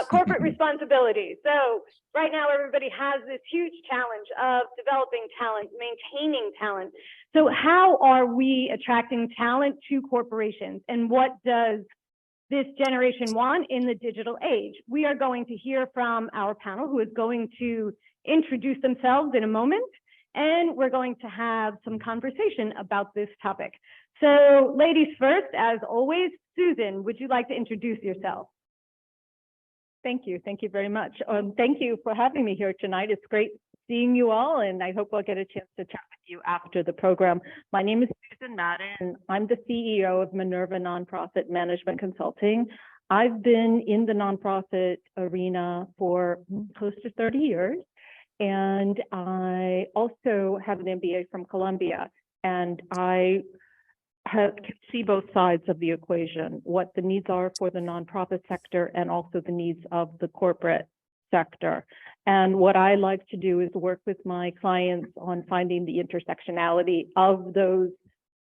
Corporate responsibility. So right now, everybody has this huge challenge of developing talent, maintaining talent. So how are we attracting talent to corporations? And what does this generation want in the digital age? We are going to hear from our panel, who is going to introduce themselves in a moment. And we're going to have some conversation about this topic. So ladies first, as always, Susan, would you like to introduce yourself? Thank you. Thank you very much. Thank you for having me here tonight. It's great seeing you all, and I hope I'll get a chance to chat with you after the program. My name is Susan Madon. I'm the CEO of Minerva Nonprofit Management Consulting. I've been in the nonprofit arena for close to 30 years, and I also have an MBA from Columbia, and I can see both sides of the equation, what the needs are for the nonprofit sector and also the needs of the corporate sector. And what I like to do is work with my clients on finding the intersectionality of those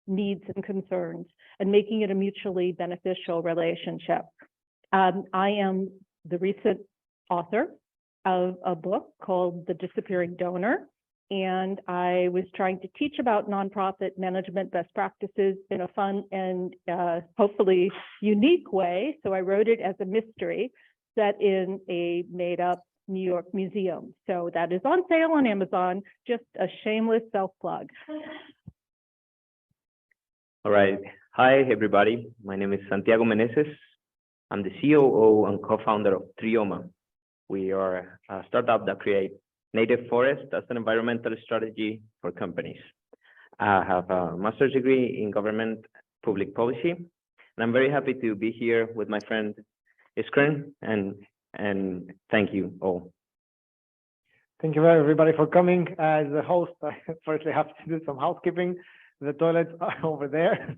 needs and concerns and making it a mutually beneficial relationship. I am the recent author of a book called The Disappearing Donor, and I was trying to teach about nonprofit management best practices in a fun and hopefully unique way. So I wrote it as a mystery set in a made-up New York museum. So that is on sale on Amazon, just a shameless self-plug. All right. Hi, everybody. My name is Santiago Meneses. I'm the COO and co-founder of Treeoma. We are a startup that creates native forest as an environmental strategy for companies. I have a master's degree in government public policy, and I'm very happy to be here with my friend Iskren, and thank you all. Thank you everybody for coming. As a host, I firstly have to do some housekeeping. The toilets are over there,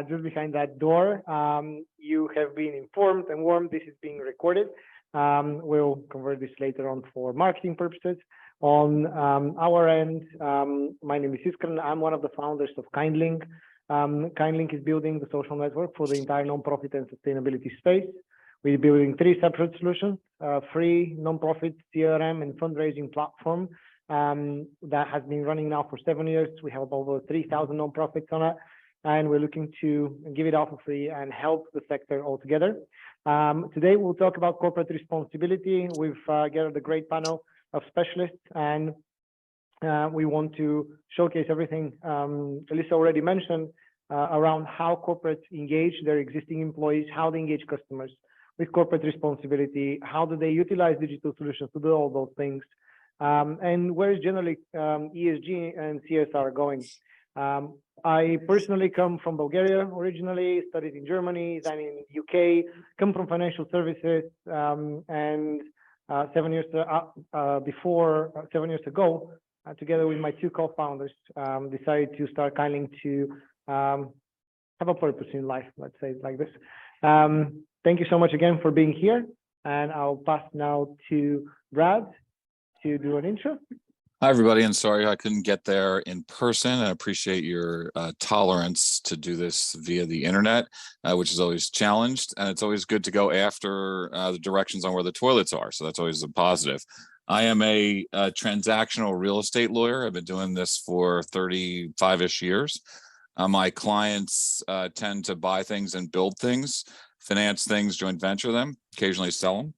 just behind that door. You have been informed and warned this is being recorded. We'll convert this later on for marketing purposes. On our end, my name is Iskren. I'm one of the founders of KindLink. KindLink is building the social network for the entire nonprofit and sustainability space. We're building 3 separate solutions: free nonprofit CRM and fundraising platform that has been running now for 7 years. We have over 3,000 nonprofits on it, and we're looking to give it out for free and help the sector altogether. Today, we'll talk about corporate responsibility. We've gathered a great panel of specialists, and we want to showcase everything Alyssa already mentioned around how corporates engage their existing employees, how they engage customers with corporate responsibility, how do they utilize digital solutions to do all those things, and where is generally ESG and CSR going. I personally come from Bulgaria originally, studied in Germany, then in UK, come from financial services, and 7 years ago, together with my 2 co-founders, decided to start KindLink to have a purpose in life, let's say it like this. Thank you so much again for being here, and I'll pass now to Brad to do an intro. Hi, everybody, and sorry I couldn't get there in person. I appreciate your tolerance to do this via the internet, which is always challenged, and it's always good to go after the directions on where the toilets are, so that's always a positive. I am a transactional real estate lawyer. I've been doing this for 35-ish years. My clients tend to buy things and build things, finance things, joint venture them, occasionally sell them.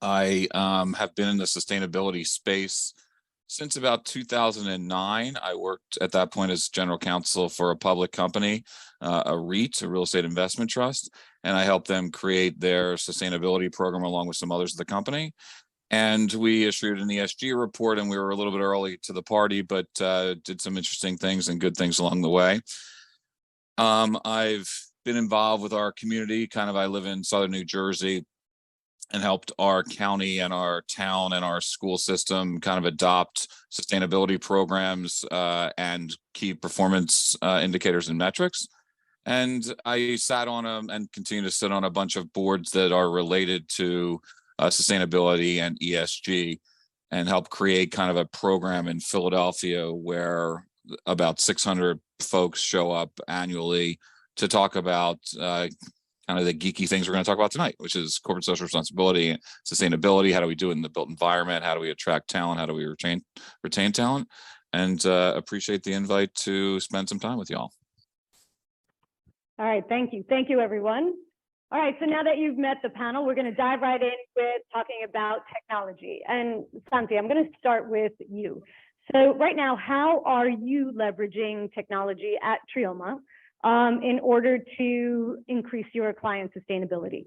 I have been in the sustainability space since about 2009. I worked at that point as general counsel for a public company, a REIT, a real estate investment trust, and I helped them create their sustainability program along with some others of the company. And we issued an ESG report, and we were a little bit early to the party, but did some interesting things and good things along the way. I've been involved with our community. I live in Southern New Jersey, and helped our county and our town and our school system adopt sustainability programs and key performance indicators and metrics. And I sat on and continue to sit on a bunch of boards that are related to sustainability and ESG, and help create a program in Philadelphia where about 600 folks show up annually to talk about kind of the geeky things we're going to talk about tonight, which is corporate social responsibility, sustainability. How do we do it in the built environment? How do we attract talent? How do we retain talent? And appreciate the invite to spend some time with y'all. All right, thank you. Thank you, everyone. All right, so now that you've met the panel, we're going to dive right in with talking about technology. And Santi, I'm going to start with you. So right now, how are you leveraging technology at Treeoma in order to increase your client sustainability?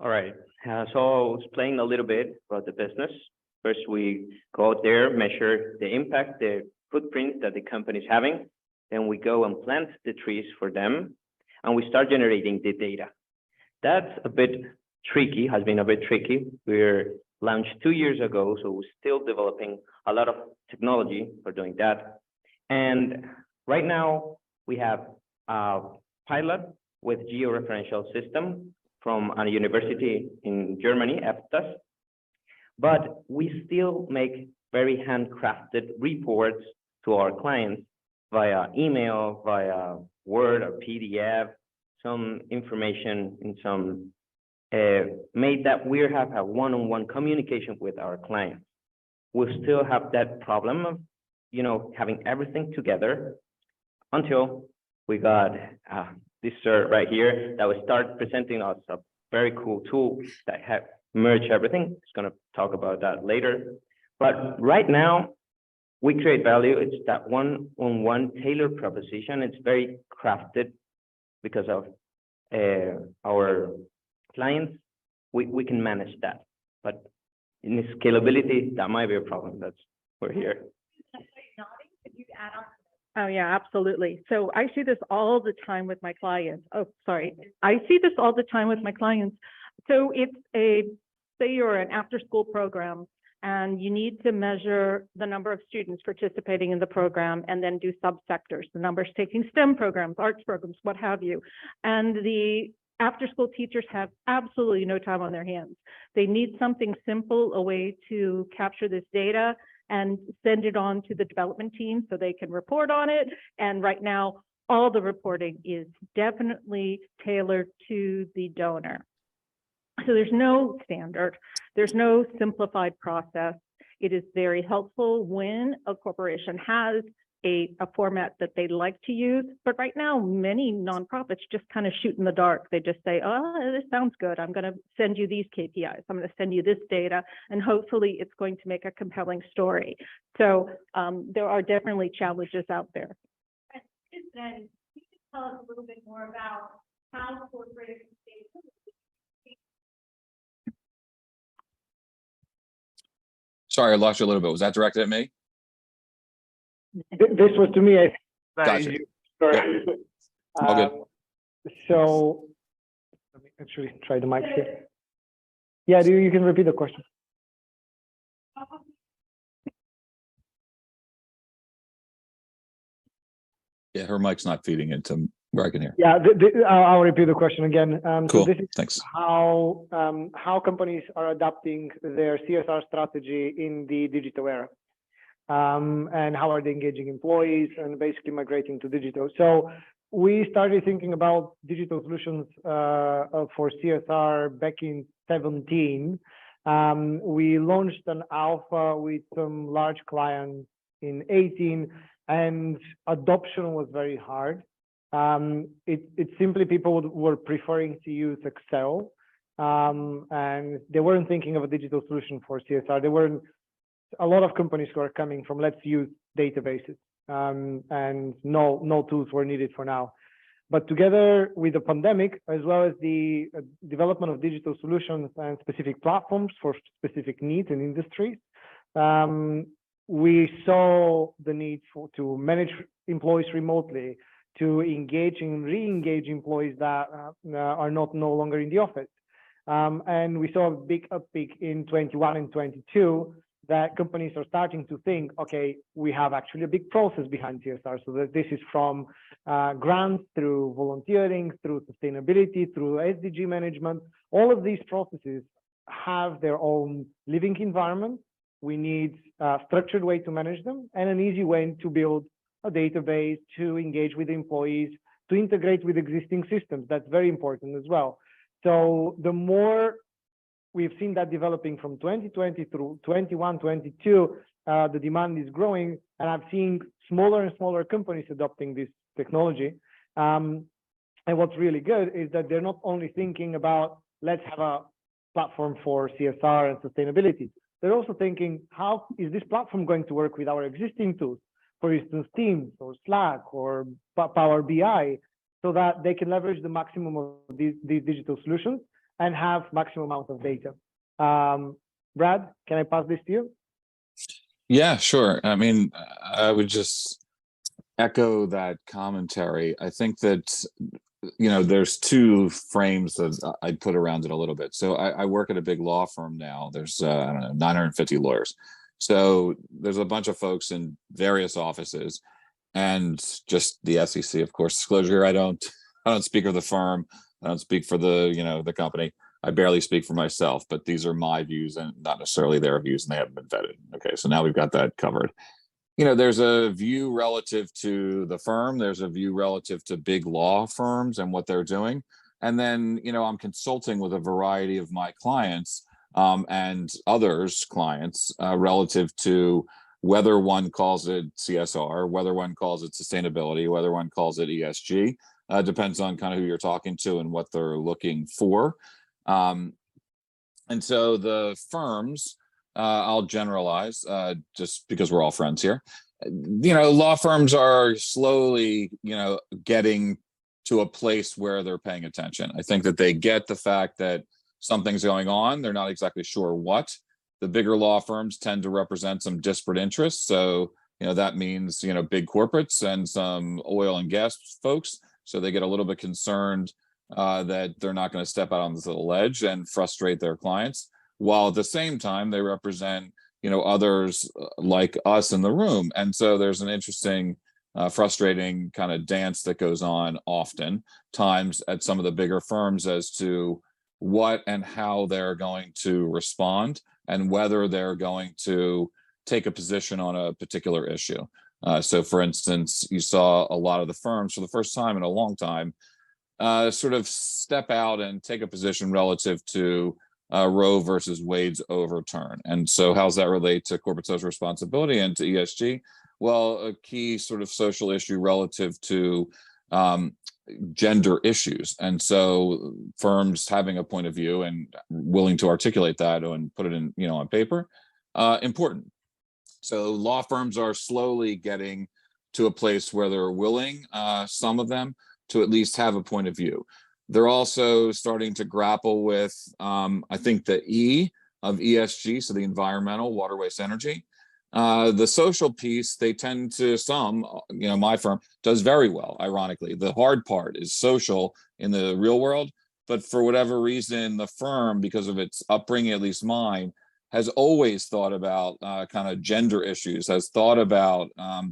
All right, so I'll explain a little bit about the business. First, we go out there, measure the impact, the footprint that the company is having. Then we go and plant the trees for them, and we start generating the data. That's a bit tricky, has been a bit tricky. We're launched 2 years ago, so we're still developing a lot of technology for doing that. And right now, we have a pilot with georeferential system from a university in Germany, EFTAS. But we still make very handcrafted reports to our clients via email, via Word or PDF, some information in some made that we have a one-on-one communication with our clients. We still have that problem of, having everything together until we got this right here that will start presenting us a very cool tool that have merged everything. It's going to talk about that later. But right now, we create value. It's that one-on-one tailored proposition. It's very crafted because of our clients. We can manage that. But in the scalability, that might be a problem. That's we're here. Oh, yeah, absolutely. So I see this all the time with my clients. Oh, sorry. I see this all the time with my clients. So it's say you're an after-school program, and you need to measure the number of students participating in the program and then do subsectors, the numbers taking STEM programs, arts programs, what have you. And the after-school teachers have absolutely no time on their hands. They need something simple, a way to capture this data and send it on to the development team so they can report on it. And right now, all the reporting is definitely tailored to the donor. So there's no standard, there's no simplified process. It is very helpful when a corporation has a format that they like to use. But right now, many nonprofits just kind of shoot in the dark. They just say, oh, this sounds good. I'm going to send you these KPIs. I'm going to send you this data, and hopefully it's going to make a compelling story. So there are definitely challenges out there. Then can you tell us a little bit more about how corporations Sorry, I lost you a little bit. Was that directed at me? This was to me. Gotcha. Sorry. All good. So let me actually try the mic here. Yeah, you can repeat the question. Yeah, her mic's not feeding into where I can hear. Yeah, I'll repeat the question again. Cool. So this is Thanks. how companies are adapting their CSR strategy in the digital era, and how are they engaging employees and basically migrating to digital. So we started thinking about digital solutions for CSR back in 2017. We launched an alpha with some large clients in 2018, and adoption was very hard. It's simply people were preferring to use Excel, and they weren't thinking of a digital solution for CSR. There weren't a lot of companies who are coming from let's use databases, and no tools were needed for now. But together with the pandemic, as well as the development of digital solutions and specific platforms for specific needs and industries, we saw the need to manage employees remotely, to engage and re-engage employees that are no longer in the office. And we saw a big uptick in 21 and 22 that companies are starting to think, okay, we have actually a big process behind CSR. So that this is from grants through volunteering, through sustainability, through SDG management. All of these processes have their own living environment. We need a structured way to manage them and an easy way to build a database, to engage with employees, to integrate with existing systems. That's very important as well. So the more we've seen that developing from 2020 through 21, 22, the demand is growing, and I've seen smaller and smaller companies adopting this technology. And what's really good is that they're not only thinking about, let's have a platform for CSR and sustainability. They're also thinking, how is this platform going to work with our existing tools? For instance, Teams or Slack or Power BI, so that they can leverage the maximum of these digital solutions and have maximum amount of data. Brad, can I pass this to you? Yeah, sure. I mean, I would just echo that commentary. I think that, there's two frames that I'd put around it a little bit. So I work at a big law firm now. There's, I don't know, 950 lawyers. So there's a bunch of folks in various offices, and just the SEC, of course, disclosure. I don't speak for the firm. I don't speak for the company. I barely speak for myself, but these are my views and not necessarily their views, and they haven't been vetted. Okay, so now we've got that covered. There's a view relative to the firm. There's a view relative to big law firms and what they're doing. And then, I'm consulting with a variety of my clients and others' clients relative to whether one calls it CSR, whether one calls it sustainability, whether one calls it ESG. Depends on kind of who you're talking to and what they're looking for. And so the firms, I'll generalize just because we're all friends here. Law firms are slowly, getting to a place where they're paying attention. I think that they get the fact that something's going on. They're not exactly sure what. The bigger law firms tend to represent some disparate interests. So, that means, big corporates and some oil and gas folks. So they get a little bit concerned that they're not going to step out on this little ledge and frustrate their clients, while at the same time they represent, others like us in the room. And so there's an interesting, frustrating kind of dance that goes on often times at some of the bigger firms as to what and how they're going to respond and whether they're going to take a position on a particular issue. So for instance, you saw a lot of the firms for the first time in a long time sort of step out and take a position relative to Roe versus Wade's overturn. And so how's that relate to corporate social responsibility and to ESG? Well, a key sort of social issue relative to gender issues. And so firms having a point of view and willing to articulate that and put it in, on paper, important. So law firms are slowly getting to a place where they're willing, some of them, to at least have a point of view. They're also starting to grapple with, I think, the E of ESG, so the environmental, water, waste, energy. The social piece, they tend to, my firm does very well, ironically. The hard part is social in the real world, but for whatever reason, the firm, because of its upbringing, at least mine, has always thought about kind of gender issues, has thought about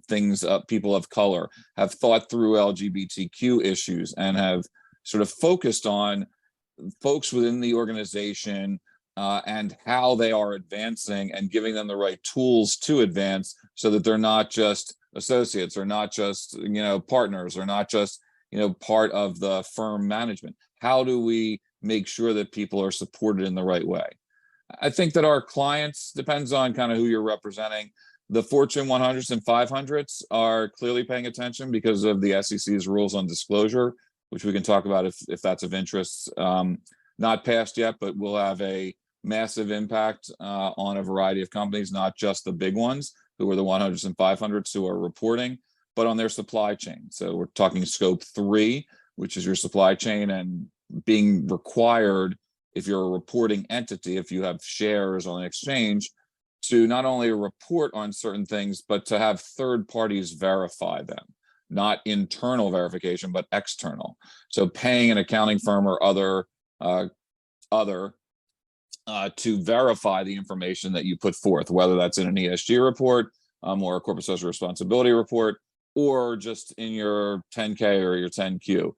things, people of color, have thought through LGBTQ issues, and have sort of focused on folks within the organization and how they are advancing and giving them the right tools to advance so that they're not just associates or not just, partners or not just, part of the firm management. How do we make sure that people are supported in the right way? I think that our clients, depends on kind of who you're representing. The Fortune 100s and 500s are clearly paying attention because of the SEC's rules on disclosure, which we can talk about if that's of interest. Not passed yet, but will have a massive impact on a variety of companies, not just the big ones who are the 100s and 500s who are reporting, but on their supply chain. So we're talking scope 3, which is your supply chain, and being required, if you're a reporting entity, if you have shares on an exchange, to not only report on certain things, but to have third parties verify them. Not internal verification, but external. So paying an accounting firm or other to verify the information that you put forth, whether that's in an ESG report or a corporate social responsibility report, or just in your 10K or your 10Q.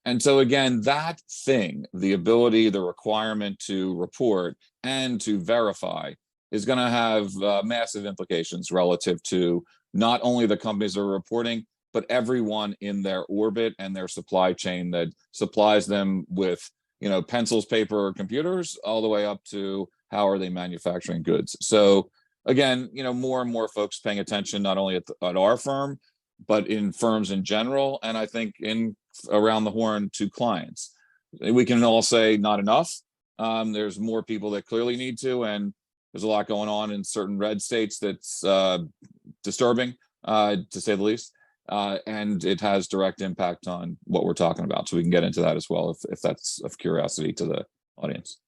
And so again, that thing, the ability, the requirement to report and to verify is going to have massive implications relative to not only the companies that are reporting, but everyone in their orbit and their supply chain that supplies them with, pencils, paper, computers, all the way up to how are they manufacturing goods. So again, more and more folks paying attention, not only at our firm, but in firms in general, and I think around the horn to clients. We can all say not enough. There's more people that clearly need to, and there's a lot going on in certain red states that's disturbing, to say the least. And it has direct impact on what we're talking about. So we can get into that as well, if that's of curiosity to the audience.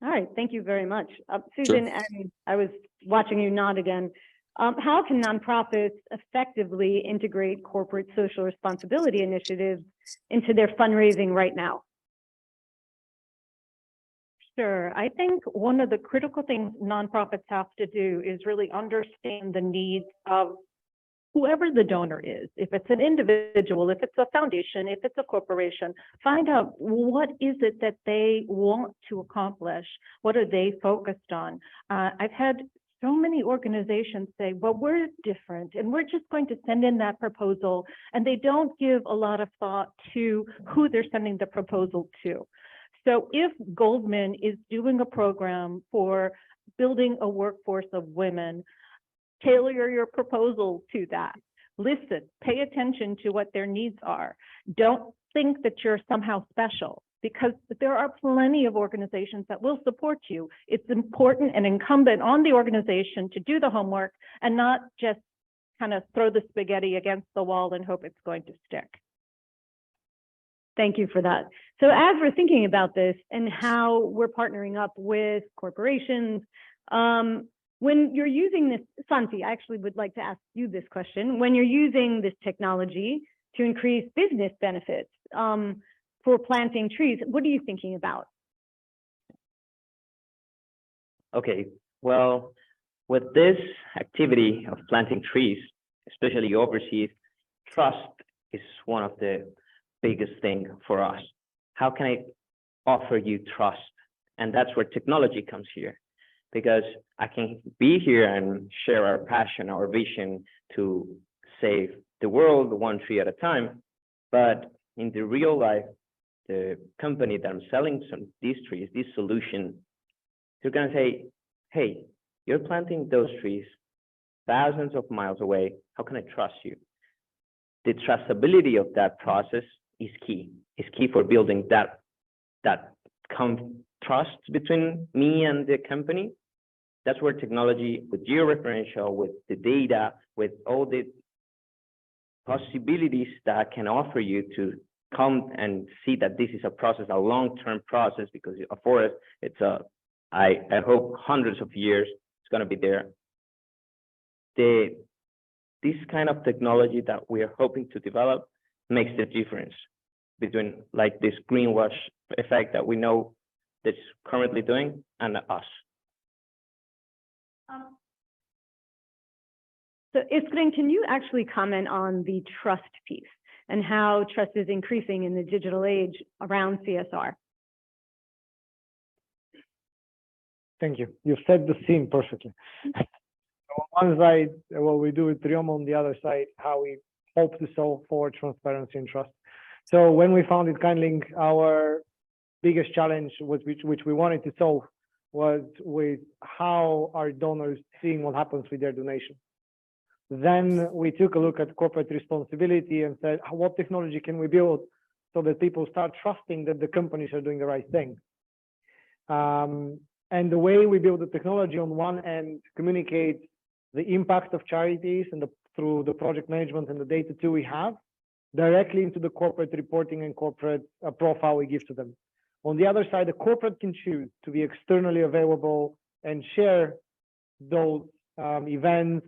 All right, thank you very much. Susan, and I was watching you nod again. How can nonprofits effectively integrate corporate social responsibility initiatives into their fundraising right now? Sure. I think one of the critical things nonprofits have to do is really understand the needs of whoever the donor is. If it's an individual, if it's a foundation, if it's a corporation, find out what is it that they want to accomplish? What are they focused on? I've had so many organizations say, well, we're different and we're just going to send in that proposal, and they don't give a lot of thought to who they're sending the proposal to. So if Goldman is doing a program for building a workforce of women, tailor your proposal to that. Listen, pay attention to what their needs are. Don't think that you're somehow special, because there are plenty of organizations that will support you. It's important and incumbent on the organization to do the homework and not just kind of throw the spaghetti against the wall and hope it's going to stick. Thank you for that. So as we're thinking about this and how we're partnering up with corporations, when you're using this, Santi, I actually would like to ask you this question. When you're using this technology to increase business benefits for planting trees, what are you thinking about? Okay, well, with this activity of planting trees, especially overseas, trust is one of the biggest thing for us. How can I offer you trust? And that's where technology comes here, because I can be here and share our passion, our vision to save the world one tree at a time. But in the real life, the company that I'm selling these trees, this solution, they're going to say, hey, you're planting those trees thousands of miles away. How can I trust you? The trustability of that process is key. It's key for building that trust between me and the company. That's where technology, with georeferential, with the data, with all the possibilities that I can offer you to come and see that this is a process, a long-term process, because a forest, I hope hundreds of years it's going to be there. This kind of technology that we are hoping to develop makes the difference between like this greenwash effect that we know that's currently doing and us. So Iskren, can you actually comment on the trust piece and how trust is increasing in the digital age around CSR? Thank you. You've set the scene perfectly. On one side, what we do with Treeoma, on the other side, how we hope to solve for transparency and trust. So when we founded KindLink, our biggest challenge was which we wanted to solve was with how are donors seeing what happens with their donation. Then we took a look at corporate responsibility and said, what technology can we build so that people start trusting that the companies are doing the right thing? And the way we build the technology, on one end, communicates the impact of charities and through the project management and the data too we have, directly into the corporate reporting and corporate profile we give to them. On the other side, the corporate can choose to be externally available and share those events,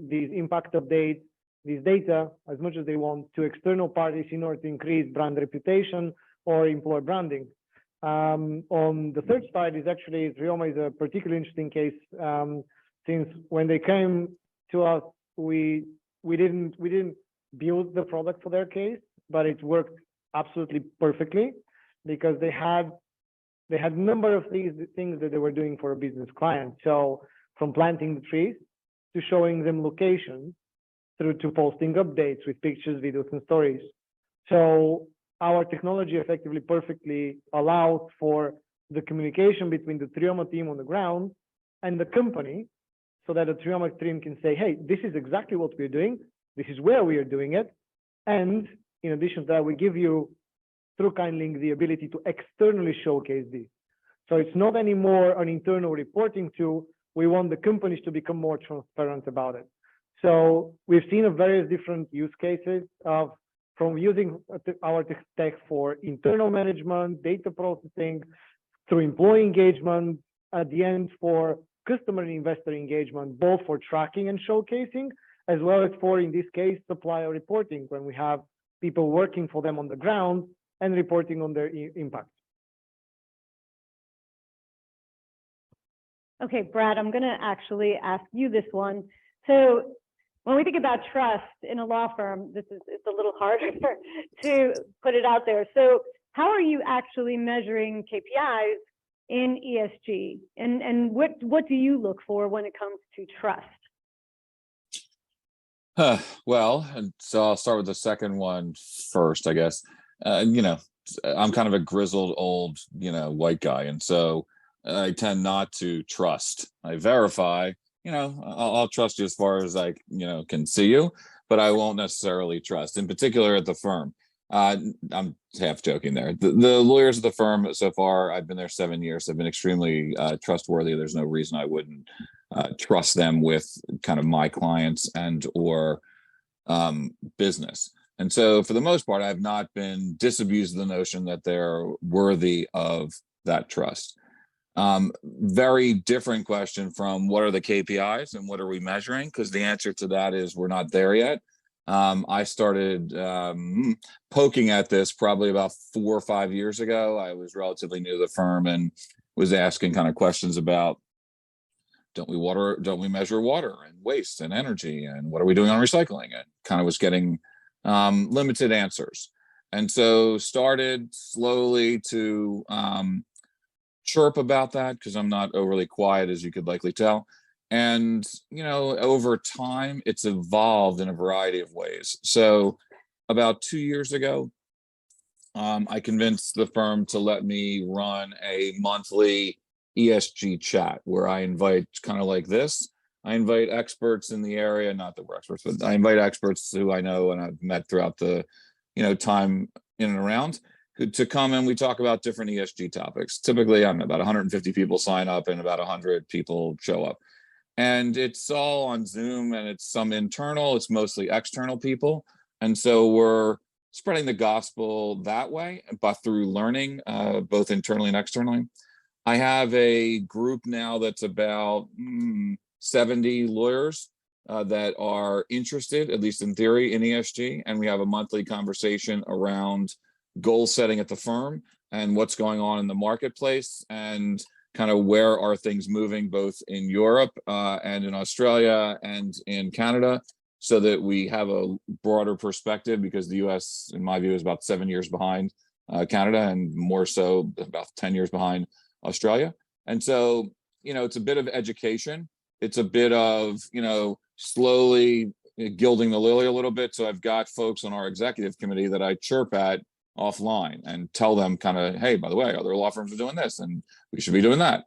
these impact updates, these data as much as they want to external parties in order to increase brand reputation or employer branding. On the third side is actually Treeoma is a particularly interesting case, since when they came to us, we didn't build the product for their case, but it worked absolutely perfectly because they had a number of things that they were doing for a business client. So from planting the trees to showing them locations through to posting updates with pictures, videos, and stories. So our technology effectively perfectly allows for the communication between the Treeoma team on the ground and the company, so that the Treeoma team can say, hey, this is exactly what we're doing, this is where we are doing it. And in addition to that, we give you, through KindLink, the ability to externally showcase this. So it's not anymore an internal reporting tool. We want the companies to become more transparent about it. So we've seen various different use cases of from using our tech for internal management, data processing, through employee engagement, at the end for customer and investor engagement, both for tracking and showcasing, as well as for, in this case, supplier reporting, when we have people working for them on the ground and reporting on their impact. Okay, Brad, I'm going to actually ask you this one. So when we think about trust in a law firm, it's a little harder to put it out there. So how are you actually measuring KPIs in ESG? And what do you look for when it comes to trust? Well, and so I'll start with the second one first, I guess. You know, I'm kind of a grizzled old, white guy. And so I tend not to trust. I verify, I'll trust you as far as I, can see you, but I won't necessarily trust, in particular at the firm. I'm half joking there. The lawyers at the firm so far, I've been there 7 years, have been extremely trustworthy. There's no reason I wouldn't trust them with kind of my clients and or business. And so for the most part, I've not been disabused of the notion that they're worthy of that trust. Very different question from what are the KPIs and what are we measuring? Because the answer to that is we're not there yet. I started poking at this probably about 4 or 5 years ago. I was relatively new to the firm and was asking kind of questions about, don't we measure water and waste and energy, and what are we doing on recycling? And kind of was getting limited answers. And so started slowly to chirp about that, because I'm not overly quiet, as you could likely tell. And, over time, it's evolved in a variety of ways. So about 2 years ago, I convinced the firm to let me run a monthly ESG chat where I invite, kind of like this, I invite experts in the area, not that we're experts, but I invite experts who I know and I've met throughout the, time in and around, to come and we talk about different ESG topics. Typically, about 150 people sign up and about 100 people show up. And it's all on Zoom, and it's some internal, it's mostly external people. And so we're spreading the gospel that way, but through learning, both internally and externally. I have a group now that's about 70 lawyers that are interested, at least in theory, in ESG. And we have a monthly conversation around goal setting at the firm and what's going on in the marketplace and kind of where are things moving both in Europe and in Australia and in Canada, so that we have a broader perspective, because the US, in my view, is about 7 years behind Canada, and more so about 10 years behind Australia. And so, it's a bit of education. It's a bit of, slowly gilding the lily a little bit. So I've got folks on our executive committee that I chirp at offline and tell them kind of, hey, by the way, other law firms are doing this and we should be doing that.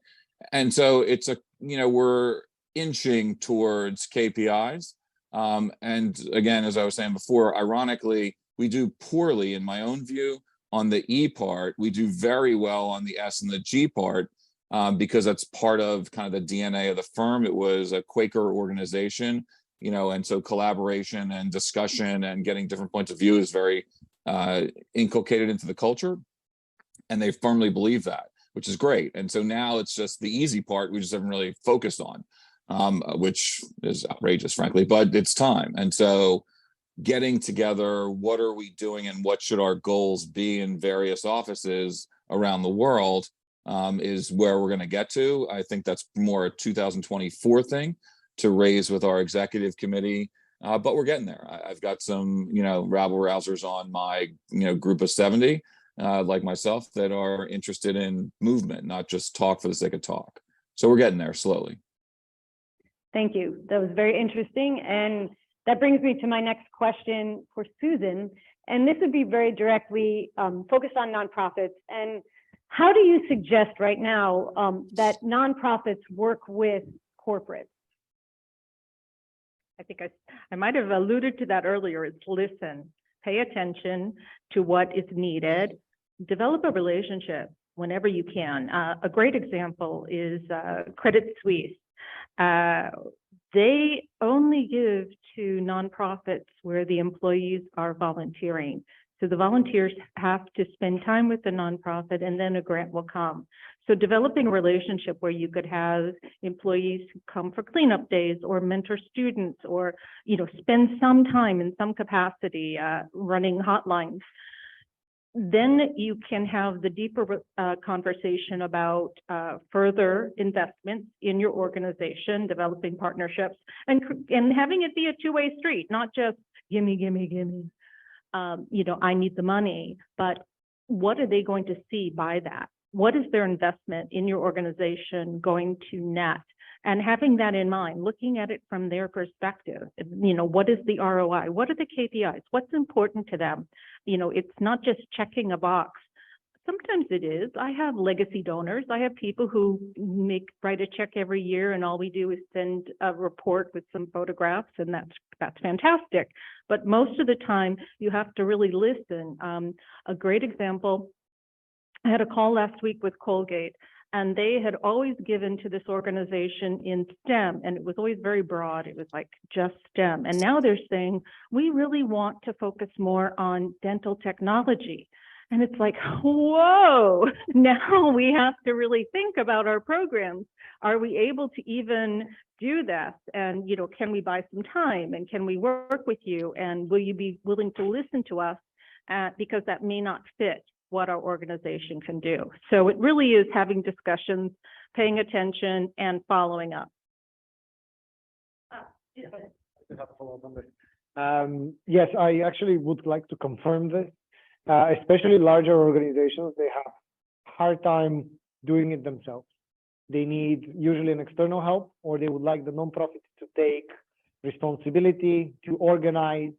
And so it's we're inching towards KPIs. And again, as I was saying before, ironically, we do poorly, in my own view, on the E part. We do very well on the S and the G part, because that's part of kind of the DNA of the firm. It was a Quaker organization, and so collaboration and discussion and getting different points of view is very inculcated into the culture, and they firmly believe that, which is great. And so now it's just the easy part we just haven't really focused on, which is outrageous, frankly, but it's time. And so getting together, what are we doing and what should our goals be in various offices around the world, is where we're going to get to. I think that's more a 2024 thing to raise with our executive committee. But we're getting there. I've got some, rabble rousers on my, group of 70, like myself, that are interested in movement, not just talk for the sake of talk. So we're getting there slowly. Thank you. That was very interesting. And that brings me to my next question for Susan, and this would be very directly focused on nonprofits. And how do you suggest right now that nonprofits work with corporates? I think I might have alluded to that earlier. It's listen, pay attention to what is needed, develop a relationship whenever you can. A great example is Credit Suisse. They only give to nonprofits where the employees are volunteering. So the volunteers have to spend time with the nonprofit and then a grant will come. So developing a relationship where you could have employees who come for cleanup days or mentor students or, spend some time in some capacity running hotlines. Then you can have the deeper conversation about further investments in your organization, developing partnerships, and having it be a two-way street, not just gimme, gimme, gimme. I need the money, but what are they going to see by that? What is their investment in your organization going to net? And having that in mind, looking at it from their perspective, what is the ROI? What are the KPIs? What's important to them? It's not just checking a box. Sometimes it is. I have legacy donors. I have people who write a check every year and all we do is send a report with some photographs and that's fantastic. But most of the time you have to really listen. A great example, I had a call last week with Colgate and they had always given to this organization in STEM and it was always very broad. It was like just STEM. And now they're saying, we really want to focus more on dental technology. And it's like, whoa, now we have to really think about our programs. Are we able to even do this? And, can we buy some time? And can we work with you? And will you be willing to listen to us? Because that may not fit what our organization can do. So it really is having discussions, paying attention, and following up. Yes, I actually would like to confirm this. Especially larger organizations, they have a hard time doing it themselves. They need usually an external help, or they would like the nonprofit to take responsibility to organize,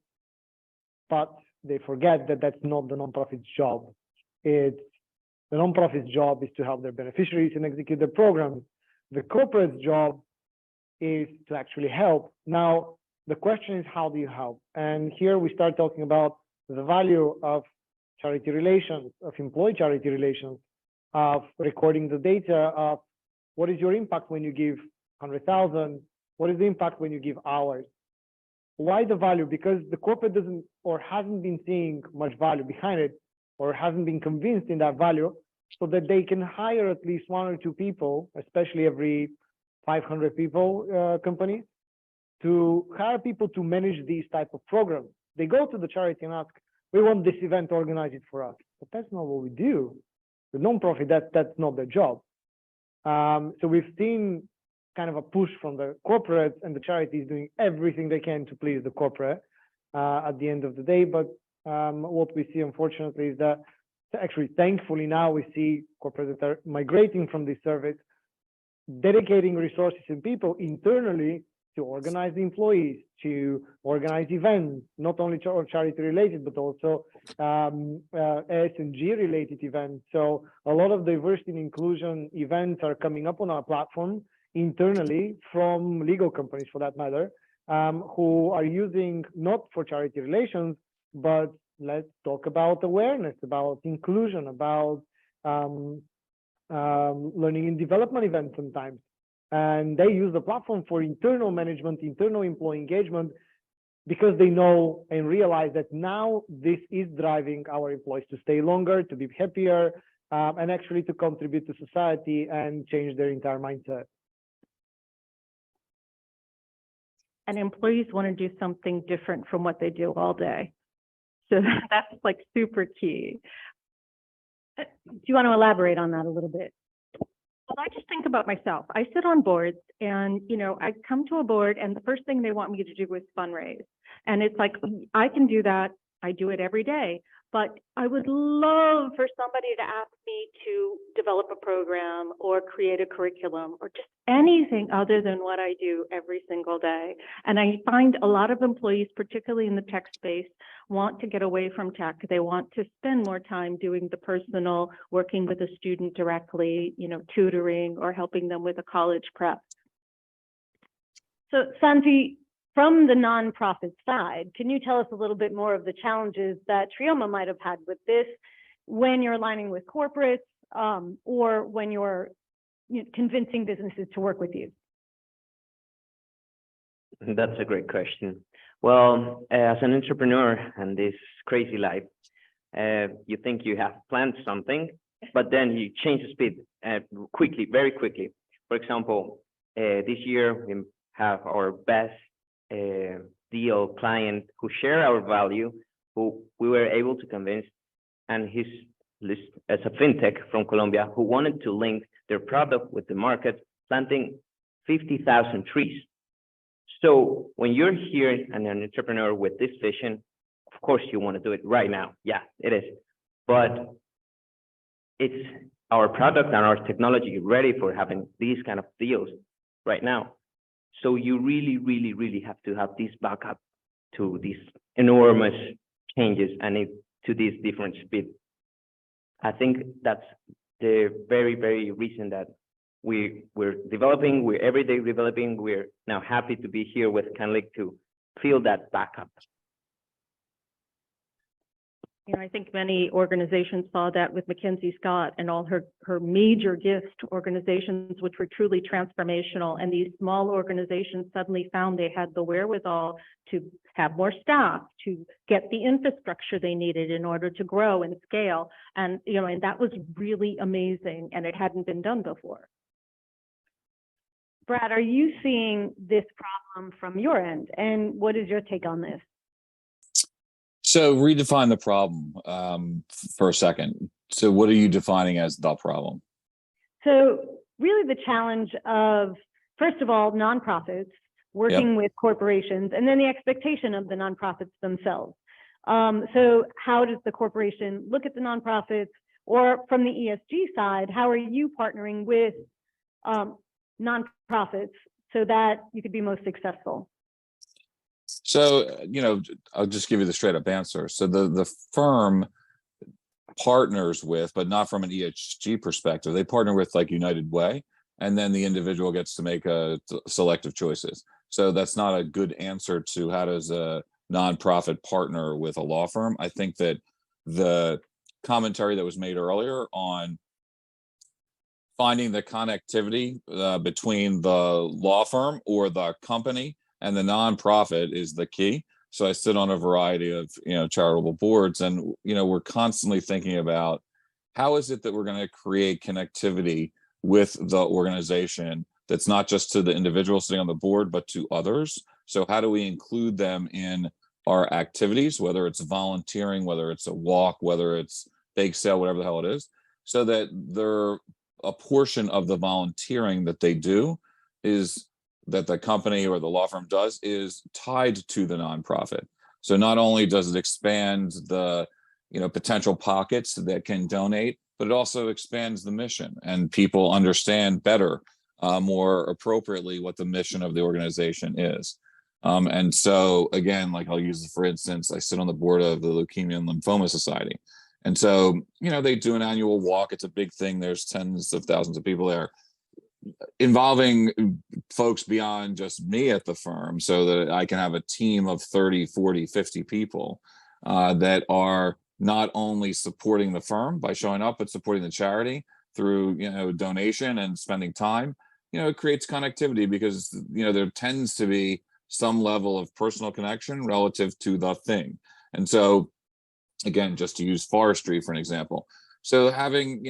but they forget that that's not the nonprofit's job. The nonprofit's job is to help their beneficiaries and execute their programs. The corporate's job is to actually help. Now, the question is, how do you help? And here we start talking about the value of charity relations, of employee charity relations, of recording the data of what is your impact when you give 100,000, what is the impact when you give hours? Why the value? Because the corporate doesn't or hasn't been seeing much value behind it, or hasn't been convinced in that value, so that they can hire at least 1 or 2 people, especially every 500 people company, to hire people to manage these type of programs. They go to the charity and ask, we want this event, organize it for us. But that's not what we do. The nonprofit, that's not their job. So we've seen kind of a push from the corporates and the charities doing everything they can to please the corporate at the end of the day. But what we see, unfortunately, is that actually, thankfully, now we see corporates that are migrating from this service, dedicating resources and people internally to organize the employees, to organize events, not only charity related, but also S&G related events. So a lot of diversity and inclusion events are coming up on our platform internally from legal companies, for that matter, who are using not for charity relations, but let's talk about awareness, about inclusion, about learning and development events sometimes. And they use the platform for internal management, internal employee engagement, because they know and realize that now this is driving our employees to stay longer, to be happier, and actually to contribute to society and change their entire mindset. And employees want to do something different from what they do all day. So that's like super key. Do you want to elaborate on that a little bit? Well, I just think about myself. I sit on boards and, I come to a board and the first thing they want me to do is fundraise. And it's like, I can do that. I do it every day. but I would love for somebody to ask me to develop a program or create a curriculum or just anything other than what I do every single day. And I find a lot of employees, particularly in the tech space, want to get away from tech. They want to spend more time doing the personal, working with a student directly, tutoring or helping them with a college prep. So Santi, from the nonprofit side, can you tell us a little bit more of the challenges that Treeoma might have had with this when you're aligning with corporates or when you're convincing businesses to work with you? That's a great question. Well, as an entrepreneur in this crazy life, you think you have planned something, but then you change the speed quickly, very quickly. For example, this year we have our best deal client who share our value, who we were able to convince, and he's as a fintech from Colombia who wanted to link their product with the market, planting 50,000 trees. So when you're here and an entrepreneur with this vision, of course you want to do it right now. Yeah, it is. But it's our product and our technology ready for having these kind of deals right now. So you really, really, really have to have this backup to these enormous changes and to this different speed. I think that's the very, very reason that we're developing, we're every day developing. We're now happy to be here with KindLink to feel that backup. I think many organizations saw that with Mackenzie Scott and all her major gift organizations, which were truly transformational. And these small organizations suddenly found they had the wherewithal to have more staff, to get the infrastructure they needed in order to grow and scale. And, and that was really amazing. And it hadn't been done before. Brad, are you seeing this problem from your end? And what is your take on this? So redefine the problem for a second. So what are you defining as the problem? So really the challenge of, first of all, nonprofits working with corporations, and then the expectation of the nonprofits themselves. So how does the corporation look at the nonprofits? Or from the ESG side, how are you partnering with nonprofits so that you could be most successful? So, I'll just give you the straight up answer. So the firm partners with, but not from an ESG perspective, they partner with like United Way, and then the individual gets to make selective choices. So that's not a good answer to how does a nonprofit partner with a law firm. I think that the commentary that was made earlier on finding the connectivity between the law firm or the company and the nonprofit is the key. So I sit on a variety of, charitable boards, and, we're constantly thinking about how is it that we're going to create connectivity with the organization that's not just to the individual sitting on the board, but to others. So how do we include them in our activities, whether it's volunteering, whether it's a walk, whether it's bake sale, whatever the hell it is, so that a portion of the volunteering that they do is that the company or the law firm does is tied to the nonprofit. So not only does it expand the potential pockets that can donate, but it also expands the mission, and people understand better, more appropriately, what the mission of the organization is. And so again, like I'll use, for instance, I sit on the board of the Leukemia and Lymphoma Society. And so, they do an annual walk. It's a big thing. There's tens of thousands of people there, involving folks beyond just me at the firm, so that I can have a team of 30, 40, 50 people that are not only supporting the firm by showing up, but supporting the charity through, donation and spending time. It creates connectivity because, there tends to be some level of personal connection relative to the thing. And so, again, just to use forestry for an example. So having,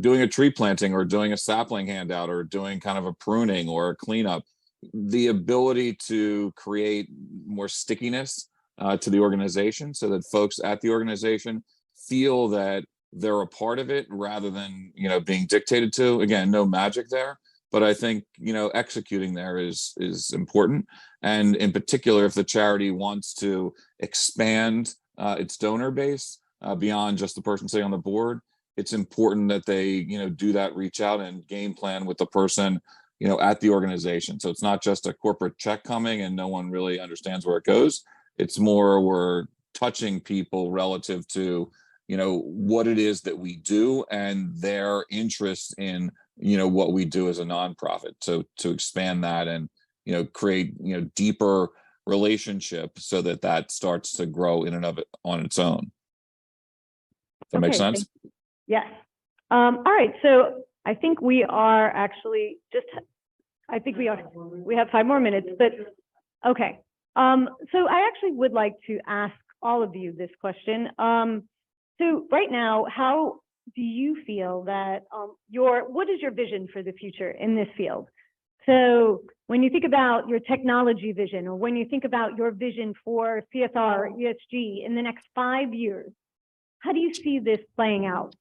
doing a tree planting or doing a sapling handout or doing kind of a pruning or a cleanup, the ability to create more stickiness to the organization so that folks at the organization feel that they're a part of it rather than, being dictated to. Again, no magic there, but I think, executing there is important. And in particular, if the charity wants to expand its donor base, beyond just the person sitting on the board. It's important that they, do that reach out and game plan with the person, at the organization. So it's not just a corporate check coming and no one really understands where it goes. It's more we're touching people relative to, what it is that we do and their interest in, what we do as a nonprofit. So to expand that and, create, deeper relationship so that starts to grow in and of it on its own. Does that make Okay, sense? Yes. All right. So I think we are actually we have 5 more minutes, but okay. So I actually would like to ask all of you this question. So right now, how do you feel that what is your vision for the future in this field? So when you think about your technology vision, or when you think about your vision for CSR, ESG in the next 5 years, how do you see this playing out?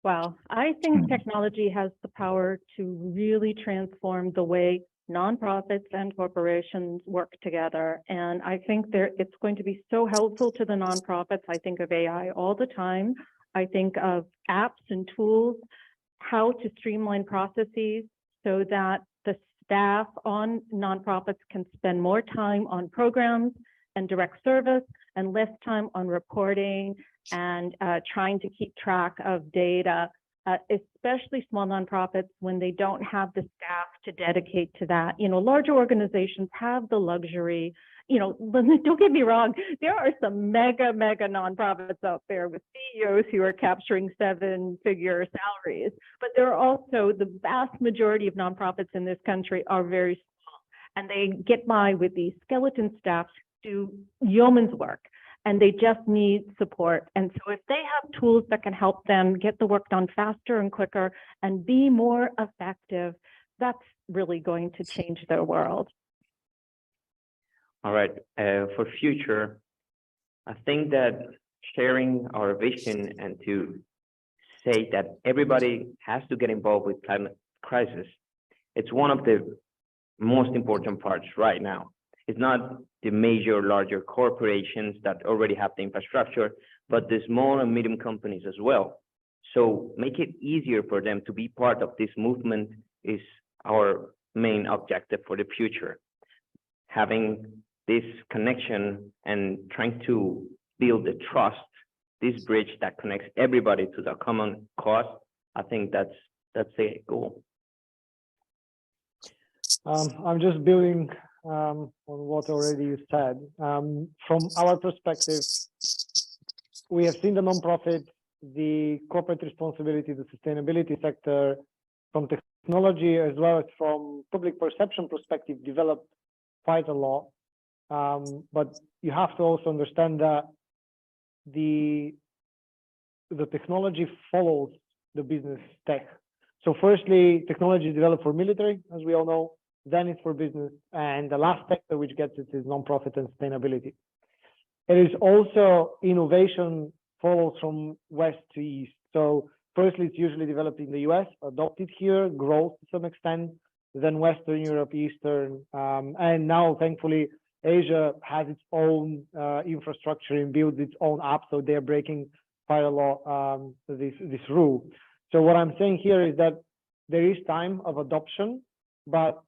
Well, I think technology has the power to really transform the way nonprofits and corporations work together. And I think it's going to be so helpful to the nonprofits. I think of AI all the time. I think of apps and tools, how to streamline processes so that the staff on nonprofits can spend more time on programs and direct service and less time on reporting and trying to keep track of data, especially small nonprofits when they don't have the staff to dedicate to that. Larger organizations have the luxury, don't get me wrong, there are some mega nonprofits out there with CEOs who are capturing 7-figure salaries, but there are also the vast majority of nonprofits in this country are very small, and they get by with these skeleton staffs do yeoman's work, and they just need support. And so if they have tools that can help them get the work done faster and quicker and be more effective, that's really going to change their world. All right, for future, I think that sharing our vision and to say that everybody has to get involved with climate crisis, it's one of the most important parts right now. It's not the major, larger corporations that already have the infrastructure, but the small and medium companies as well. So make it easier for them to be part of this movement is our main objective for the future. Having this connection and trying to build the trust, this bridge that connects everybody to the common cause, I think that's the goal. I'm just building on what already you said. From our perspective, we have seen the nonprofit, the corporate responsibility, the sustainability sector, from technology as well as from public perception perspective, developed quite a lot. But you have to also understand that the technology follows the business tech. So firstly, technology is developed for military, as we all know, then it's for business, and the last sector which gets it is nonprofit and sustainability. It is also innovation follows from west to east. So firstly, it's usually developed in the US, adopted here, grows to some extent, then Western Europe, Eastern, and now thankfully Asia has its own infrastructure and builds its own app, so they're breaking quite a lot this rule. So what I'm saying here is that there is time of adoption, but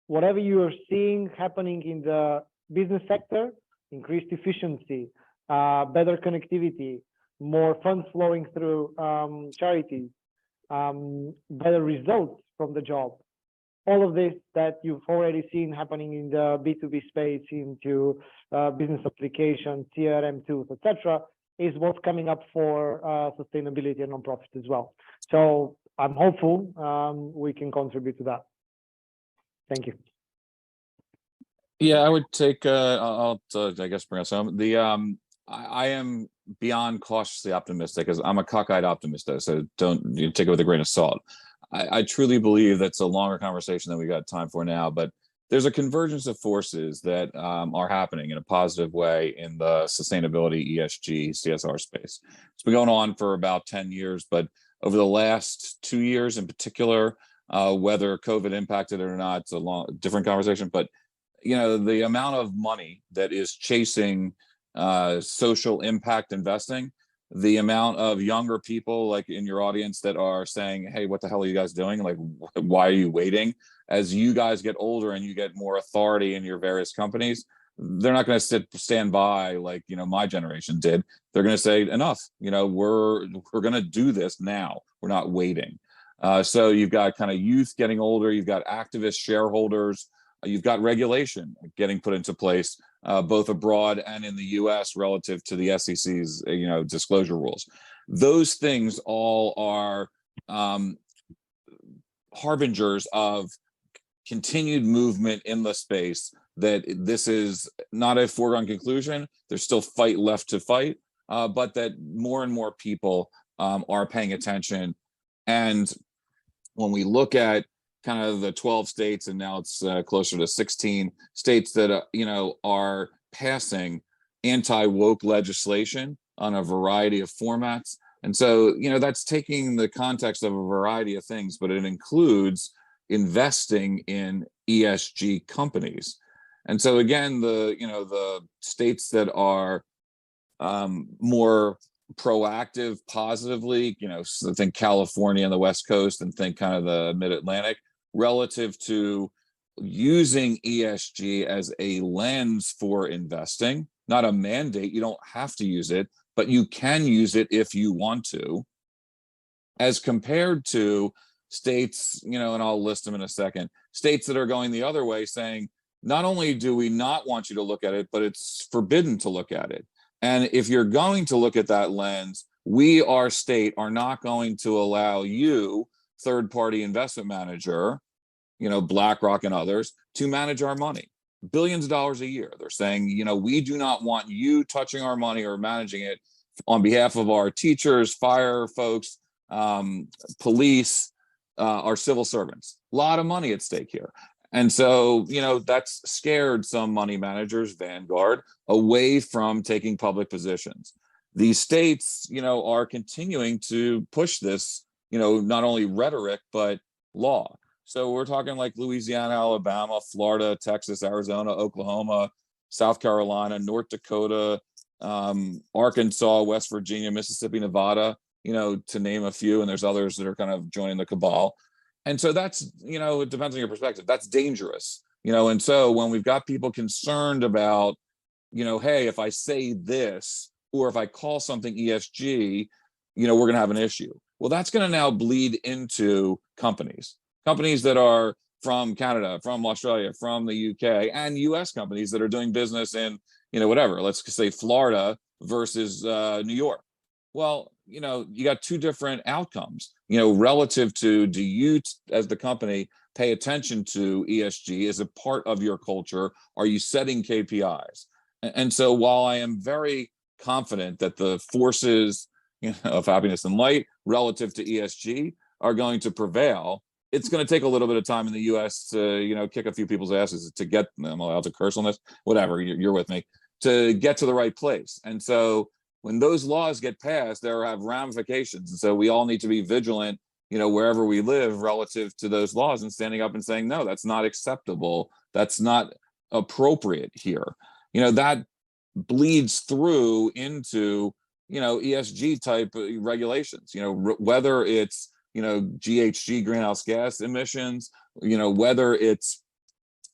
whatever you are seeing happening in the business sector, increased efficiency, better connectivity, more funds flowing through charities, better results from the job. All of this that you've already seen happening in the B2B space into business applications, CRM tools, etc., is what's coming up for sustainability and nonprofit as well. So I'm hopeful we can contribute to that. Thank you. Yeah, I would take. I guess bring us home. I am beyond cautiously optimistic, because I'm a cockeyed optimist, so don't take it with a grain of salt. I truly believe that's a longer conversation than we got time for now, but there's a convergence of forces that are happening in a positive way in the sustainability, ESG, CSR space. It's been going on for about 10 years, but over the last 2 years in particular, whether COVID impacted it or not, it's a different conversation, but the amount of money that is chasing social impact investing. The amount of younger people like in your audience that are saying, hey, what the hell are you guys doing? Like, why are you waiting? As you guys get older and you get more authority in your various companies, they're not going to stand by like, my generation did. They're going to say, enough, we're going to do this now. We're not waiting. So you've got kind of youth getting older. You've got activist shareholders. You've got regulation getting put into place, both abroad and in the U.S. relative to the SEC's, disclosure rules. Those things all are harbingers of continued movement in the space, that this is not a foregone conclusion. There's still fight left to fight, but that more and more people are paying attention. And when we look at kind of the 12 states, and now it's closer to 16 states that, are passing anti-woke legislation on a variety of formats. And so, that's taking the context of a variety of things, but it includes investing in ESG companies. And so again, the states that are more proactive positively, so think California and the West Coast, and think kind of the mid-Atlantic, relative to using ESG as a lens for investing, not a mandate. You don't have to use it, but you can use it if you want to, as compared to states, and I'll list them in a second, states that are going the other way, saying, not only do we not want you to look at it, but it's forbidden to look at it. And if you're going to look at that lens, we, our state, are not going to allow you, third-party investment manager, BlackRock and others, to manage our money. Billions of dollars a year. They're saying, we do not want you touching our money or managing it on behalf of our teachers, fire folks, police, our civil servants. A lot of money at stake here. And so, that's scared some money managers, Vanguard, away from taking public positions. These states, are continuing to push this, not only rhetoric, but law. So we're talking like Louisiana, Alabama, Florida, Texas, Arizona, Oklahoma, South Carolina, North Dakota, Arkansas, West Virginia, Mississippi, Nevada, to name a few, and there's others that are kind of joining the cabal. And so that's, it depends on your perspective. That's dangerous, and so when we've got people concerned about, hey, if I say this, or if I call something ESG, we're going to have an issue. Well, that's going to now bleed into companies that are from Canada, from Australia, from the UK, and US companies that are doing business in, whatever, let's say Florida versus New York. Well, you got two different outcomes, relative to, do you as the company pay attention to ESG as a part of your culture? Are you setting KPIs? And so while I am very confident that the forces of happiness and light relative to ESG are going to prevail, it's going to take a little bit of time in the US to, kick a few people's asses to get them, I'm allowed to curse on this, whatever, you're with me, to get to the right place. And so when those laws get passed, there have ramifications. And so we all need to be vigilant, wherever we live relative to those laws, and standing up and saying, no, that's not acceptable. That's not appropriate here. That bleeds through into, ESG type regulations, whether it's, GHG greenhouse gas emissions, whether it's,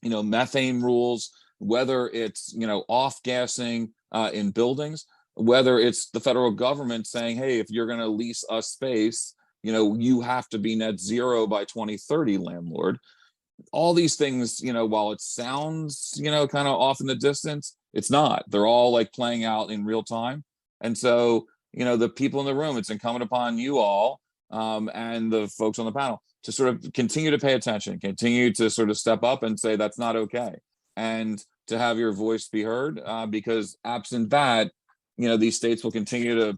methane rules, whether it's, off-gassing in buildings, whether it's the federal government saying, hey, if you're going to lease us space, you have to be net zero by 2030, landlord. All these things, while it sounds, kind of off in the distance, it's not. They're all like playing out in real time. And so, the people in the room, it's incumbent upon you all and the folks on the panel to sort of continue to pay attention, continue to sort of step up and say, that's not okay. And to have your voice be heard, because absent that, these states will continue to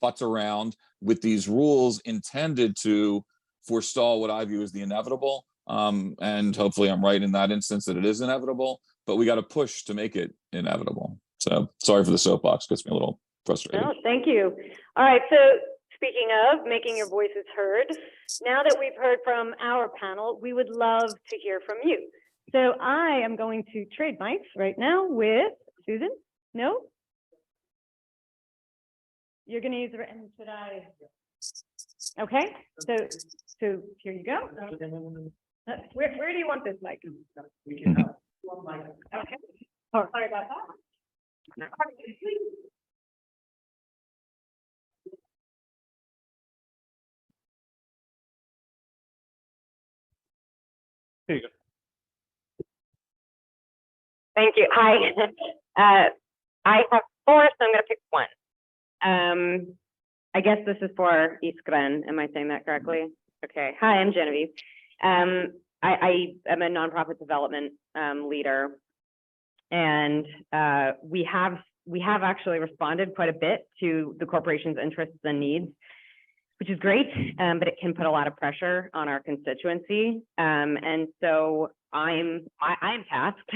futz around with these rules intended to forestall what I view as the inevitable. And hopefully I'm right in that instance that it is inevitable, but we got to push to make it inevitable. So sorry for the soapbox, gets me a little frustrated. No, thank you. All right, so speaking of making your voices heard, now that we've heard from our panel, we would love to hear from you. So I am going to trade mics right now with Susan. No? You're gonna use, and should I? Okay, so here you go. Where do you want this mic? Okay. Oh, sorry about that. There you go. Thank you. Hi. I have four, so I'm going to pick one. I guess this is for Iskren. Am I saying that correctly? Okay. Hi, I'm Genevieve. I am a nonprofit development leader, and we have actually responded quite a bit to the corporation's interests and needs, which is great, but it can put a lot of pressure on our constituency. And so I'm tasked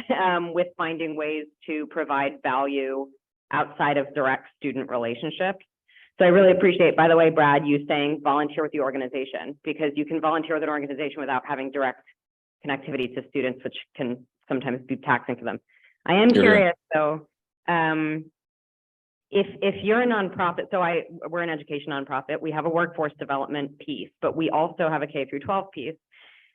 with finding ways to provide value outside of direct student relationships. So I really appreciate, by the way, Brad, you saying volunteer with the organization, because you can volunteer with an organization without having direct connectivity to students, which can sometimes be taxing for them. I am curious though, if you're a nonprofit, so we're an education nonprofit, we have a workforce development piece, but we also have a K through 12 piece.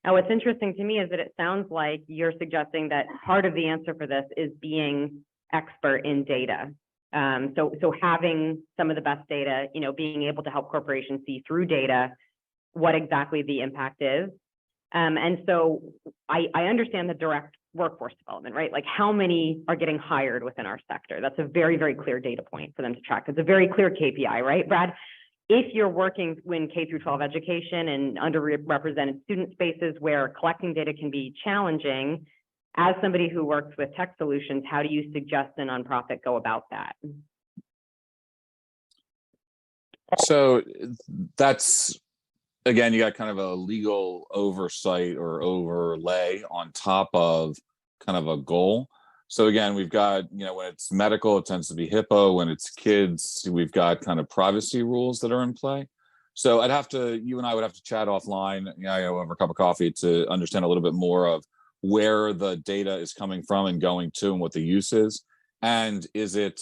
Now, what's interesting to me is that it sounds like you're suggesting that part of the answer for this is being expert in data. So having some of the best data, being able to help corporations see through data what exactly the impact is. And so I understand the direct workforce development, right? Like how many are getting hired within our sector? That's a very, very clear data point for them to track. It's a very clear KPI, right, Brad? If you're working in K through 12 education and underrepresented student spaces where collecting data can be challenging, as somebody who works with tech solutions, how do you suggest a nonprofit go about that? So that's, again, you got kind of a legal oversight or overlay on top of kind of a goal. So again, we've got, when it's medical, it tends to be HIPAA. When it's kids, we've got kind of privacy rules that are in play. So you and I would have to chat offline, over a cup of coffee to understand a little bit more of where the data is coming from and going to and what the use is. And is it,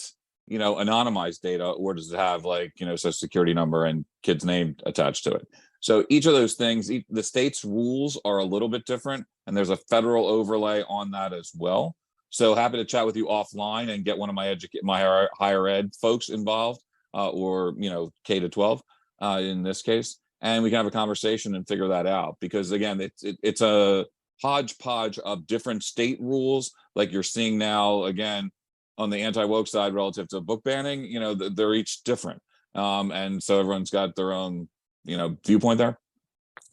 anonymized data, or does it have social security number and kid's name attached to it? So each of those things, the state's rules are a little bit different, and there's a federal overlay on that as well. So happy to chat with you offline and get one of my higher ed folks involved, or K to 12 in this case, and we can have a conversation and figure that out. Because again, it's a hodgepodge of different state rules, like you're seeing now again on the anti-woke side relative to book banning. They're each different, and so everyone's got their own viewpoint there.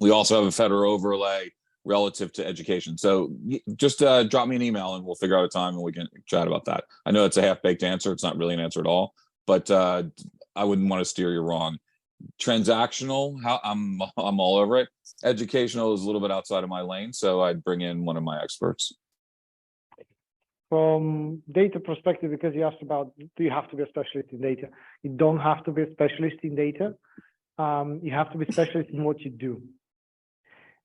We also have a federal overlay relative to education. So just drop me an email and we'll figure out a time and we can chat about that. I know it's a half-baked answer. It's not really an answer at all, but I wouldn't want to steer you wrong. Transactional, I'm all over it. Educational is a little bit outside of my lane, so I'd bring in one of my experts. From data perspective, because you asked about, do you have to be a specialist in data? You don't have to be a specialist in data. You have to be a specialist in what you do.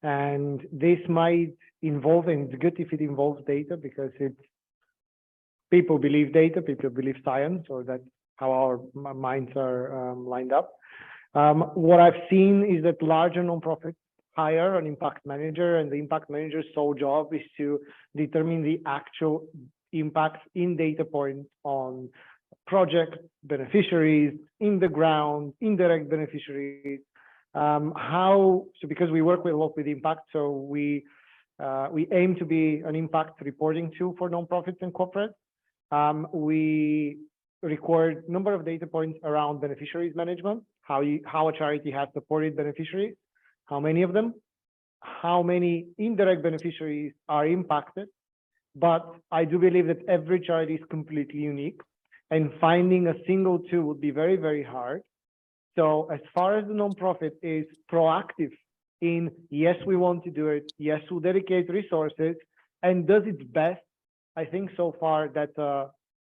And this might involve, and it's good if it involves data, because people believe data, people believe science, or that's how our minds are lined up. What I've seen is that larger nonprofits hire an impact manager, and the impact manager's sole job is to determine the actual impact in data points on project beneficiaries, in the ground, indirect beneficiaries. So because we work a lot with impact, so we aim to be an impact reporting tool for nonprofits and corporates. We record a number of data points around beneficiaries management, how a charity has supported beneficiaries, how many of them, how many indirect beneficiaries are impacted. But I do believe that every charity is completely unique, and finding a single tool would be very, very hard. So as far as the nonprofit is proactive in, yes, we want to do it, yes, we'll dedicate resources, and does its best, I think so far that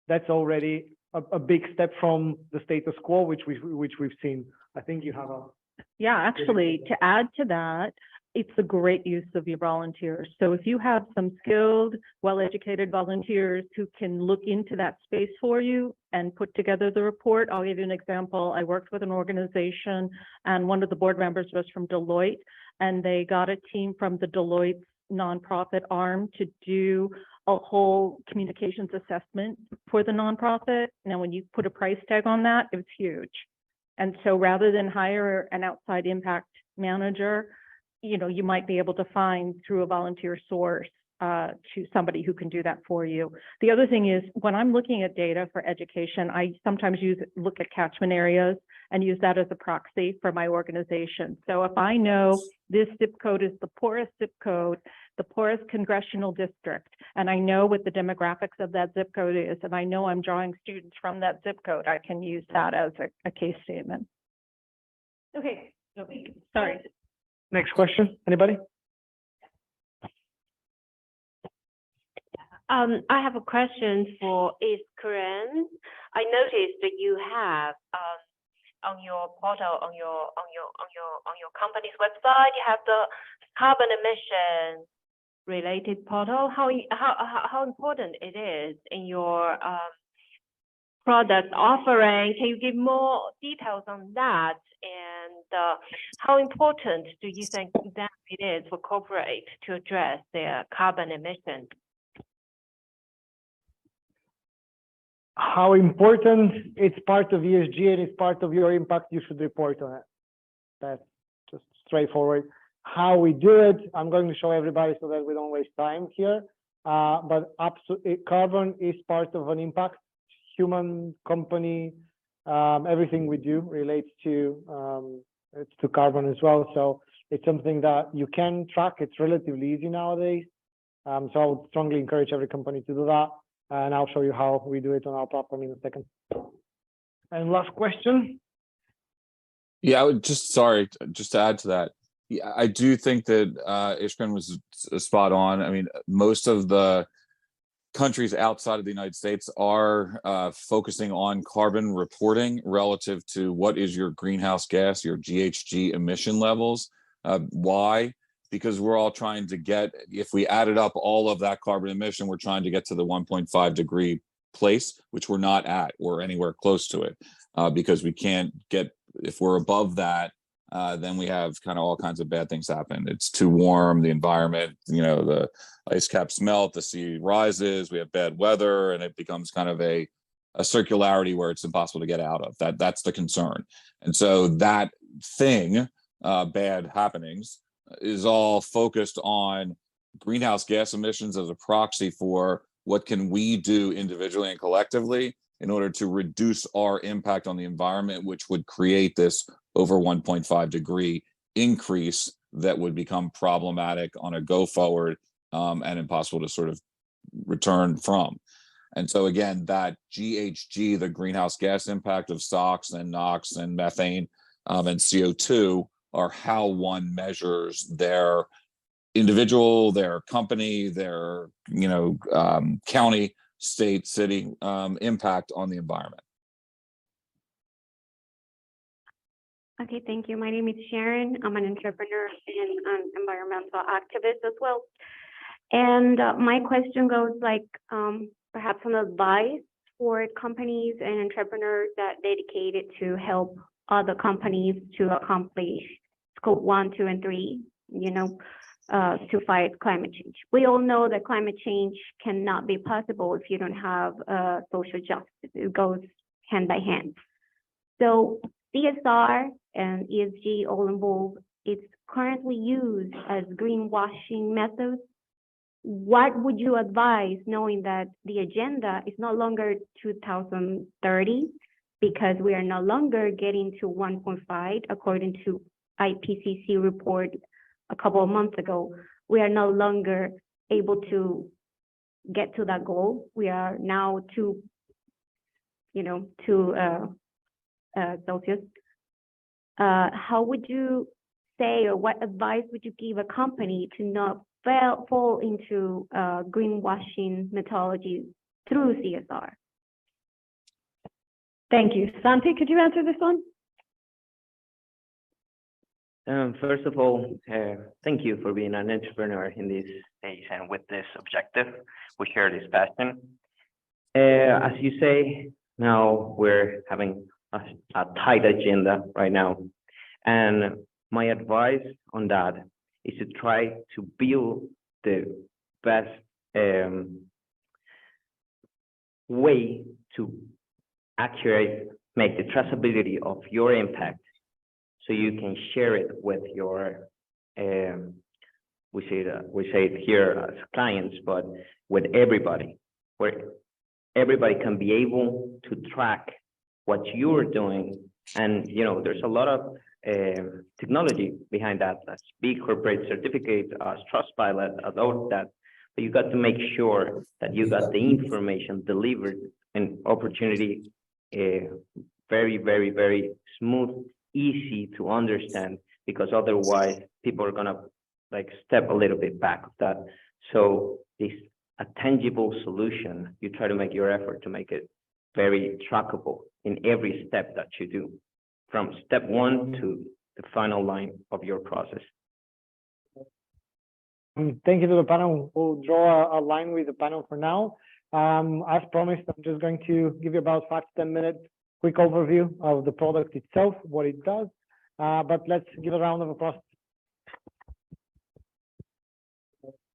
that's already a big step from the status quo, which we've seen. I think you have a... Yeah, actually, to add to that, it's a great use of your volunteers. So if you have some skilled, well-educated volunteers who can look into that space for you and put together the report, I'll give you an example. I worked with an organization and one of the board members was from Deloitte, and they got a team from the Deloitte nonprofit arm to do a whole communications assessment for the nonprofit. Now, when you put a price tag on that, it was huge. And so rather than hire an outside impact manager, you know, you might be able to find through a volunteer source to somebody who can do that for you. The other thing is when I'm looking at data for education, I sometimes look at catchment areas and use that as a proxy for my organization. So if I know this zip code is the poorest zip code, the poorest congressional district, and I know what the demographics of that zip code is, and I know I'm drawing students from that zip code, I can use that as a case statement. Okay. Sorry. Next question, anybody? I have a question for Iskren. I noticed that you have on your portal, on your company's website, you have the carbon emission related portal. How important it is in your product offering? Can you give more details on that? And how important do you think that it is for corporate to address their carbon emissions? How important it's part of ESG and it's part of your impact, you should report on it. That's just straightforward. How we do it, I'm going to show everybody so that we don't waste time here. But absolutely, carbon is part of an impact. Human, company, everything we do relates to carbon as well. So it's something that you can track. It's relatively easy nowadays. So I would strongly encourage every company to do that. And I'll show you how we do it on our platform in a second. And last question. Yeah, I would just to add to that. Yeah, I do think that Iskren was spot on. I mean, most of the countries outside of the United States are focusing on carbon reporting relative to what is your greenhouse gas, your GHG emission levels. Why? Because we're all trying to get, if we added up all of that carbon emission, we're trying to get to the 1.5 degree place, which we're not at or anywhere close to it, because we can't get, if we're above that, then we have kind of all kinds of bad things happen. It's too warm, the environment, you know, the ice caps melt, the sea rises, we have bad weather, and it becomes kind of a circularity where it's impossible to get out of. That's the concern. And so that thing, bad happenings, is all focused on greenhouse gas emissions as a proxy for what can we do individually and collectively in order to reduce our impact on the environment, which would create this over 1.5 degree increase that would become problematic on a go forward and impossible to sort of return from. And so again, that GHG, the greenhouse gas impact of SOx and NOx and methane and CO2 are how one measures their individual, their company, their county, state, city impact on the environment. Okay, thank you. My name is Sharon. I'm an entrepreneur and an environmental activist as well. And my question goes like perhaps some advice for companies and entrepreneurs that dedicated to help other companies to accomplish scope 1, 2, and 3, to fight climate change. We all know that climate change cannot be possible if you don't have social justice. It goes hand by hand. So CSR and ESG all involved. It's currently used as greenwashing methods. What would you advise, knowing that the agenda is no longer 2030, because we are no longer getting to 1.5 according to IPCC report a couple of months ago. We are no longer able to get to that goal. We are now to Celsius. How would you say, or what advice would you give a company to not fall into greenwashing methodology through CSR? Thank you. Santi, could you answer this one? First of all, thank you for being an entrepreneur in this stage and with this objective. We share this passion. As you say, now we're having a tight agenda right now. And my advice on that is to try to build the best way to accurately make the traceability of your impact so you can share it with your, we say it here as clients, but with everybody, where everybody can be able to track what you're doing. And, you know, there's a lot of technology behind that, as big corporate certificate, as Trustpilot, as all that. But you got to make sure that you got the information delivered and opportunity very, very, very smooth, easy to understand, because otherwise people are gonna like step a little bit back of that. So this a tangible solution, you try to make your effort to make it very trackable in every step that you do, from step one to the final line of your process. Thank you to the panel. We'll draw a line with the panel for now. As promised, I'm just going to give you about 5 to 10 minutes quick overview of the product itself, what it does. But let's give a round of applause